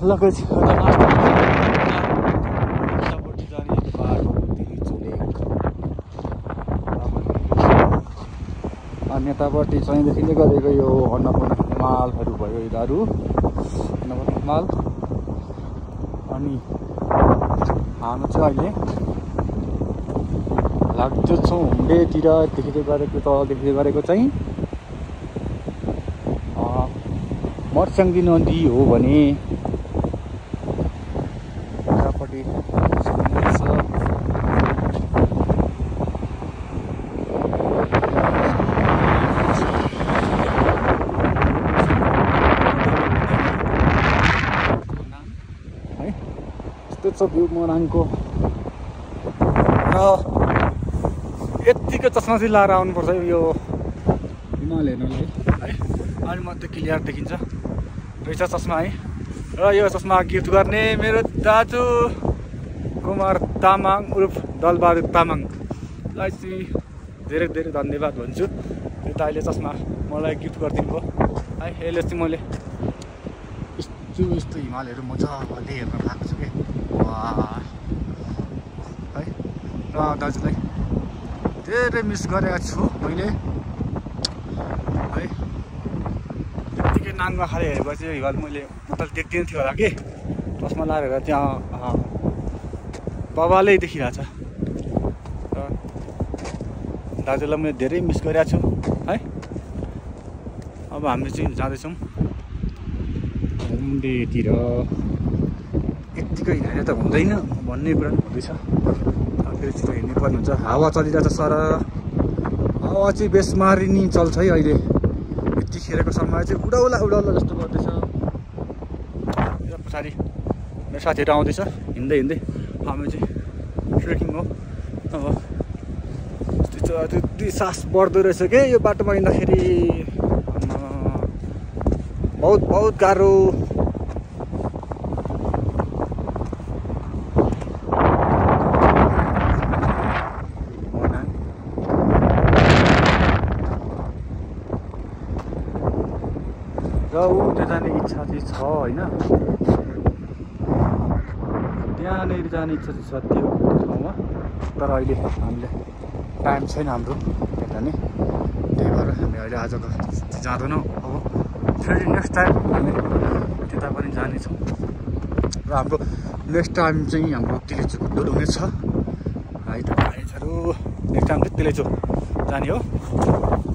लगेपछि उतापट्टि जाने बाटो अनि यतापट्टि चाहिँदेखि गरेको यो अन्नपूर्ण हिमालहरू भयो यिनीहरू अन्नपूर्ण हिमाल अनि हामी चाहिँ अहिले लाग्दैछौँ हुम्डेतिर देखिँदै गरेको तलदेखि गरेको चाहिँ मर्स्याङ्गी नदी हो भने यतापट्टि भ्यू मोराङको र यत्तिकै चस्मा चाहिँ लाएर आउनुपर्छ यो हिमाल हेर्नलाई है अनि मात्रै क्लियर देखिन्छ रहेछ चस्मा है र यो चस्मा गिफ्ट गर्ने मेरो दाजु कुमार तामाङ उर्फ दलबहादुर तामाङलाई चाहिँ धेरै धेरै धन्यवाद भन्छु यो त अहिले चस्मा मलाई गिफ्ट गरिदिनु भयो है यसले चाहिँ मैले यस्तो हिमालहरू मजाले हेर्न पाएको छु कि है र दाजुलाई धेरै मिस गरेको छु मैले है त्यतिकै नाङ्गा खाले हेरेपछि हिमाल मैले मतलब देख्दिनँ थियो होला कि चस्मा लाएर त्यहाँ बबालै देखिरहेछ र दाजुलाई मैले धेरै मिस गरेको छु है अब हामी चाहिँ जाँदैछौँ हुम्डेतिर यत्तिकै हिँडेर त हुँदैन भन्ने कुरा हुँदैछ फेरि छिटो हिँड्नुपर्ने हुन्छ हावा चलिरहेछ सर हावा चाहिँ बेसमारी चल्छ है अहिले यतिखेरको समय चाहिँ उडाउला उडाउला जस्तो गर्दैछ र पछाडि मेरो साथीहरू आउँदैछ हिँड्दै हिँड्दै हामी चाहिँ ट्रेकिङ हो अब त्यति सास बढ्दो रहेछ के यो बाटोमा हिँड्दाखेरि बहुत बहुत गाह्रो र उता जाने इच्छा चाहिँ छ होइन त्यहाँनिर जाने इच्छा चाहिँ छ त्यो ठाउँमा तर अहिले हामीले टाइम छैन हाम्रो जाने त्यही भएर हामी अहिले आजको जाँदैनौँ अब फेरि नेक्स्ट टाइम हामी त्यता पनि जानेछौँ र हाम्रो नेक्स्ट टाइम चाहिँ हाम्रो तिलेचोक डुल हुनेछ है त भाइहरू नेक्स्ट टाइम चाहिँ तिलेचोक जाने हो